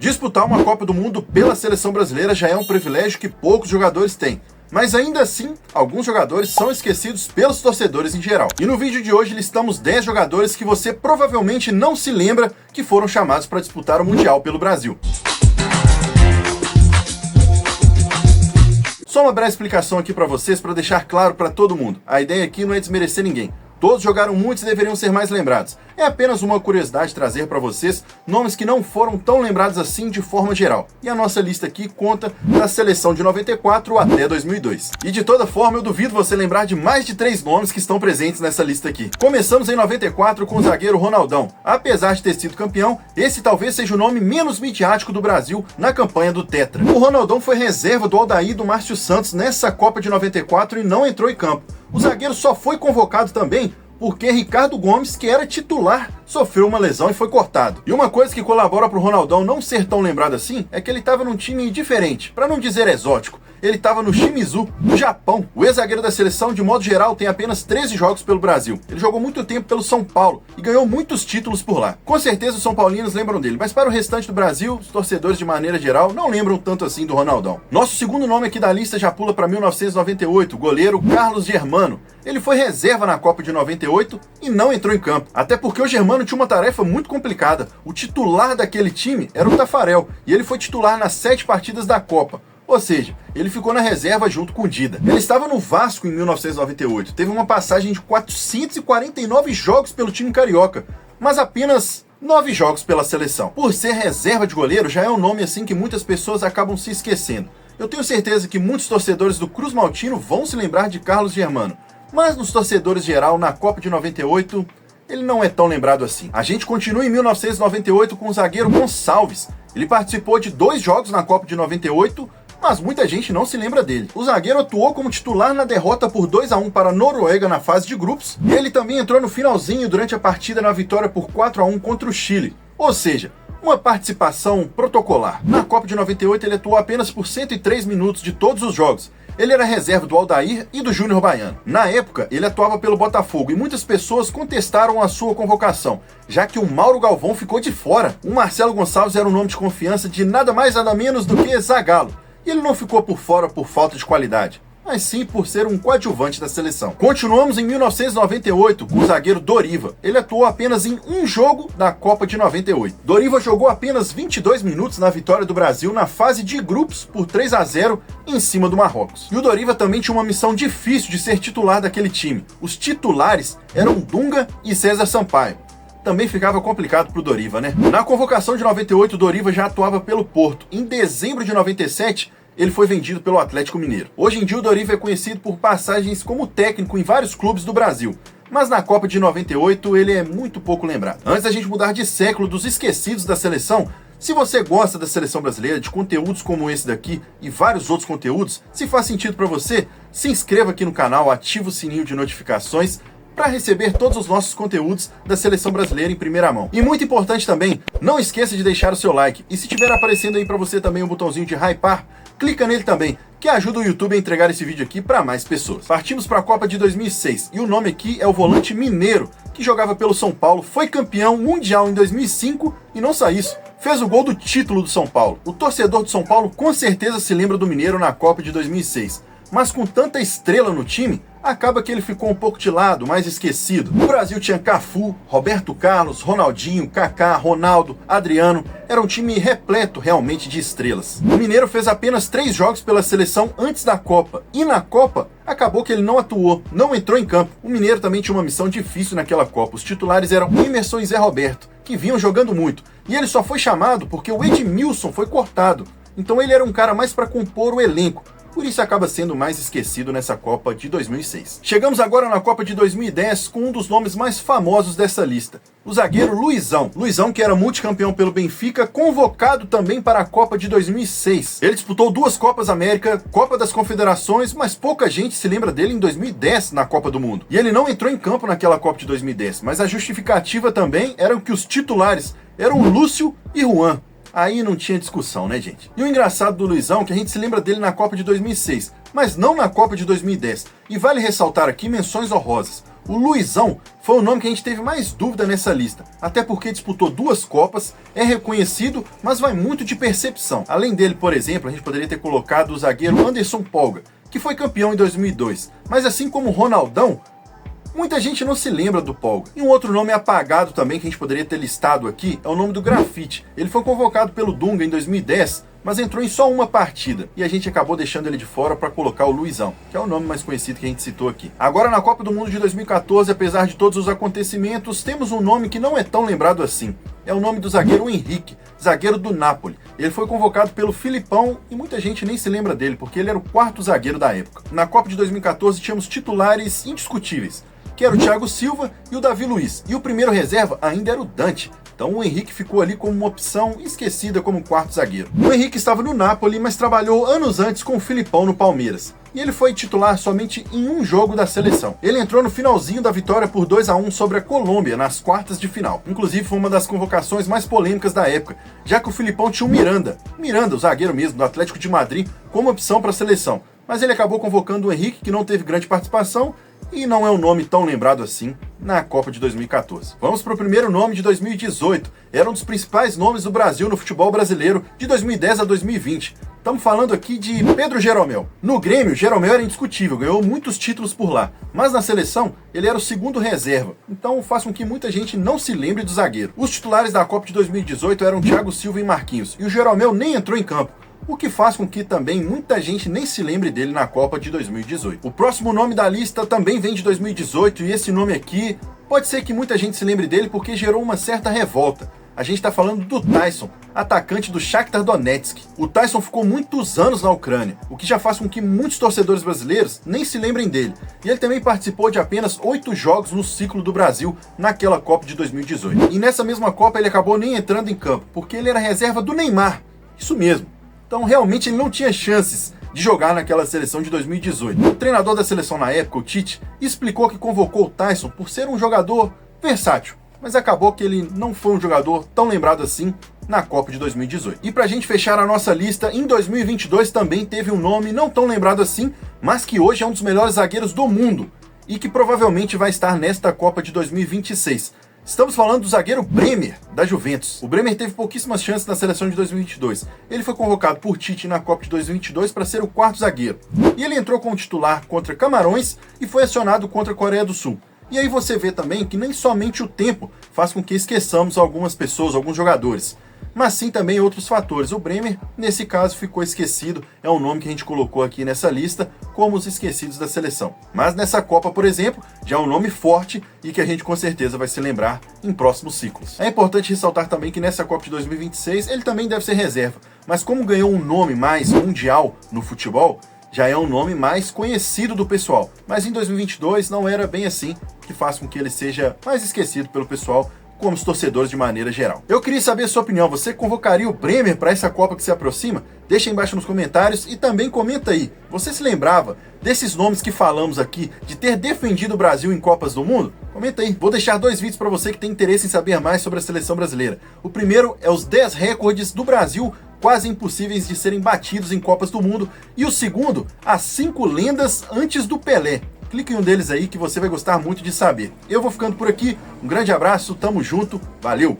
Disputar uma Copa do Mundo pela seleção brasileira já é um privilégio que poucos jogadores têm. Mas ainda assim, alguns jogadores são esquecidos pelos torcedores em geral. E no vídeo de hoje listamos 10 jogadores que você provavelmente não se lembra que foram chamados para disputar o Mundial pelo Brasil. Só uma breve explicação aqui para vocês, para deixar claro para todo mundo. A ideia aqui não é desmerecer ninguém. Todos jogaram muito e deveriam ser mais lembrados. É apenas uma curiosidade trazer para vocês nomes que não foram tão lembrados assim de forma geral. E a nossa lista aqui conta da seleção de 94 até 2002. E de toda forma, eu duvido você lembrar de mais de 3 nomes que estão presentes nessa lista aqui. Começamos em 94 com o zagueiro Ronaldão. Apesar de ter sido campeão, esse talvez seja o nome menos midiático do Brasil na campanha do Tetra. O Ronaldão foi reserva do Aldair e do Márcio Santos nessa Copa de 94 e não entrou em campo. O zagueiro só foi convocado também porque Ricardo Gomes, que era titular, sofreu uma lesão e foi cortado. E uma coisa que colabora para o Ronaldão não ser tão lembrado assim é que ele estava num time diferente, para não dizer exótico. Ele estava no Shimizu, no Japão. O ex-zagueiro da seleção, de modo geral, tem apenas 13 jogos pelo Brasil. Ele jogou muito tempo pelo São Paulo e ganhou muitos títulos por lá. Com certeza os são paulinos lembram dele, mas para o restante do Brasil, os torcedores de maneira geral não lembram tanto assim do Ronaldão. Nosso segundo nome aqui da lista já pula para 1998, o goleiro Carlos Germano. Ele foi reserva na Copa de 98 e não entrou em campo. Até porque o Germano tinha uma tarefa muito complicada. O titular daquele time era o Tafarel e ele foi titular nas 7 partidas da Copa. Ou seja, ele ficou na reserva junto com o Dida. Ele estava no Vasco em 1998, teve uma passagem de 449 jogos pelo time carioca, mas apenas 9 jogos pela seleção. Por ser reserva de goleiro, já é um nome assim que muitas pessoas acabam se esquecendo. Eu tenho certeza que muitos torcedores do Cruz Maltino vão se lembrar de Carlos Germano, mas nos torcedores geral, na Copa de 98, ele não é tão lembrado assim. A gente continua em 1998 com o zagueiro Gonçalves. Ele participou de 2 jogos na Copa de 98, mas muita gente não se lembra dele. O zagueiro atuou como titular na derrota por 2-1 para a Noruega na fase de grupos, e ele também entrou no finalzinho durante a partida na vitória por 4-1 contra o Chile. Ou seja, uma participação protocolar. Na Copa de 98 ele atuou apenas por 103 minutos de todos os jogos. Ele era reserva do Aldair e do Júnior Baiano. Na época, ele atuava pelo Botafogo e muitas pessoas contestaram a sua convocação, já que o Mauro Galvão ficou de fora. O Marcelo Gonçalves era um nome de confiança de nada mais nada menos do que Zagallo. E ele não ficou por fora por falta de qualidade, mas sim por ser um coadjuvante da seleção. Continuamos em 1998 com o zagueiro Doriva. Ele atuou apenas em um jogo da Copa de 98. Doriva jogou apenas 22 minutos na vitória do Brasil na fase de grupos por 3-0 em cima do Marrocos. E o Doriva também tinha uma missão difícil de ser titular daquele time. Os titulares eram Dunga e César Sampaio. Também ficava complicado pro Doriva, né? Na convocação de 98, o Doriva já atuava pelo Porto. Em dezembro de 97, ele foi vendido pelo Atlético Mineiro. Hoje em dia, o Doriva é conhecido por passagens como técnico em vários clubes do Brasil, mas na Copa de 98 ele é muito pouco lembrado. Antes da gente mudar de século dos esquecidos da seleção, se você gosta da seleção brasileira, de conteúdos como esse daqui e vários outros conteúdos, se faz sentido para você, se inscreva aqui no canal, ativa o sininho de notificações para receber todos os nossos conteúdos da seleção brasileira em primeira mão. E muito importante também, não esqueça de deixar o seu like. E se estiver aparecendo aí para você também um botãozinho de hypar, clica nele também, que ajuda o YouTube a entregar esse vídeo aqui para mais pessoas. Partimos para a Copa de 2006 e o nome aqui é o volante Mineiro, que jogava pelo São Paulo, foi campeão mundial em 2005 e não só isso, fez o gol do título do São Paulo. O torcedor do São Paulo com certeza se lembra do Mineiro na Copa de 2006, mas com tanta estrela no time, acaba que ele ficou um pouco de lado, mais esquecido. O Brasil tinha Cafu, Roberto Carlos, Ronaldinho, Kaká, Ronaldo, Adriano. Era um time repleto realmente de estrelas. O Mineiro fez apenas 3 jogos pela seleção antes da Copa. E na Copa, acabou que ele não atuou, não entrou em campo. O Mineiro também tinha uma missão difícil naquela Copa. Os titulares eram Emerson e Zé Roberto, que vinham jogando muito. E ele só foi chamado porque o Edmilson foi cortado. Então ele era um cara mais para compor o elenco. Por isso acaba sendo mais esquecido nessa Copa de 2006. Chegamos agora na Copa de 2010 com um dos nomes mais famosos dessa lista, o zagueiro Luizão. Luizão, que era multicampeão pelo Benfica, convocado também para a Copa de 2006. Ele disputou 2 Copas América, Copa das Confederações, mas pouca gente se lembra dele em 2010 na Copa do Mundo. E ele não entrou em campo naquela Copa de 2010, mas a justificativa também era que os titulares eram Lúcio e Juan. Aí não tinha discussão, né, gente? E o engraçado do Luizão é que a gente se lembra dele na Copa de 2006, mas não na Copa de 2010. E vale ressaltar aqui menções honrosas. O Luizão foi o nome que a gente teve mais dúvida nessa lista, até porque disputou 2 Copas, é reconhecido, mas vai muito de percepção. Além dele, por exemplo, a gente poderia ter colocado o zagueiro Anderson Polga, que foi campeão em 2002, mas assim como o Ronaldão, muita gente não se lembra do Polga. E um outro nome apagado também que a gente poderia ter listado aqui é o nome do Grafite. Ele foi convocado pelo Dunga em 2010, mas entrou em só uma partida, e a gente acabou deixando ele de fora para colocar o Luizão, que é o nome mais conhecido que a gente citou aqui. Agora na Copa do Mundo de 2014, apesar de todos os acontecimentos, temos um nome que não é tão lembrado assim. É o nome do zagueiro Henrique, zagueiro do Napoli. Ele foi convocado pelo Filipão e muita gente nem se lembra dele, porque ele era o 4º zagueiro da época. Na Copa de 2014 tínhamos titulares indiscutíveis, que era o Thiago Silva e o Davi Luiz. E o primeiro reserva ainda era o Dante. Então o Henrique ficou ali como uma opção esquecida como 4º zagueiro. O Henrique estava no Napoli, mas trabalhou anos antes com o Filipão no Palmeiras. E ele foi titular somente em um jogo da seleção. Ele entrou no finalzinho da vitória por 2-1 sobre a Colômbia, nas quartas de final. Inclusive foi uma das convocações mais polêmicas da época, já que o Filipão tinha o Miranda, o zagueiro mesmo, do Atlético de Madrid, como opção para a seleção. Mas ele acabou convocando o Henrique, que não teve grande participação, e não é um nome tão lembrado assim na Copa de 2014. Vamos para o primeiro nome de 2018. Era um dos principais nomes do Brasil no futebol brasileiro de 2010 a 2020. Estamos falando aqui de Pedro Jeromel. No Grêmio, Jeromel era indiscutível, ganhou muitos títulos por lá. Mas na seleção, ele era o 2º reserva. Então faz com que muita gente não se lembre do zagueiro. Os titulares da Copa de 2018 eram Thiago Silva e Marquinhos. E o Jeromel nem entrou em campo, o que faz com que também muita gente nem se lembre dele na Copa de 2018. O próximo nome da lista também vem de 2018 e esse nome aqui pode ser que muita gente se lembre dele porque gerou uma certa revolta. A gente está falando do Taison, atacante do Shakhtar Donetsk. O Taison ficou muitos anos na Ucrânia, o que já faz com que muitos torcedores brasileiros nem se lembrem dele. E ele também participou de apenas 8 jogos no ciclo do Brasil naquela Copa de 2018. E nessa mesma Copa ele acabou nem entrando em campo, porque ele era reserva do Neymar. Isso mesmo. Então realmente ele não tinha chances de jogar naquela seleção de 2018. O treinador da seleção na época, o Tite, explicou que convocou o Taison por ser um jogador versátil, mas acabou que ele não foi um jogador tão lembrado assim na Copa de 2018. E pra gente fechar a nossa lista, em 2022 também teve um nome não tão lembrado assim, mas que hoje é um dos melhores zagueiros do mundo e que provavelmente vai estar nesta Copa de 2026. Estamos falando do zagueiro Bremer, da Juventus. O Bremer teve pouquíssimas chances na seleção de 2022. Ele foi convocado por Tite na Copa de 2022 para ser o 4º zagueiro. E ele entrou como titular contra Camarões e foi acionado contra a Coreia do Sul. E aí você vê também que nem somente o tempo faz com que esqueçamos algumas pessoas, alguns jogadores, mas sim também outros fatores. O Bremer, nesse caso, ficou esquecido, é um nome que a gente colocou aqui nessa lista como os esquecidos da seleção. Mas nessa Copa, por exemplo, já é um nome forte e que a gente com certeza vai se lembrar em próximos ciclos. É importante ressaltar também que nessa Copa de 2026 ele também deve ser reserva, mas como ganhou um nome mais mundial no futebol, já é um nome mais conhecido do pessoal. Mas em 2022 não era bem assim, que faz com que ele seja mais esquecido pelo pessoal, como os torcedores de maneira geral. Eu queria saber a sua opinião. Você convocaria o Bremer para essa Copa que se aproxima? Deixa aí embaixo nos comentários e também comenta aí. Você se lembrava desses nomes que falamos aqui, de ter defendido o Brasil em Copas do Mundo? Comenta aí. Vou deixar 2 vídeos para você que tem interesse em saber mais sobre a seleção brasileira. O primeiro é os 10 recordes do Brasil quase impossíveis de serem batidos em Copas do Mundo. E o segundo, as 5 lendas antes do Pelé. Clique em um deles aí que você vai gostar muito de saber. Eu vou ficando por aqui, um grande abraço, tamo junto, valeu!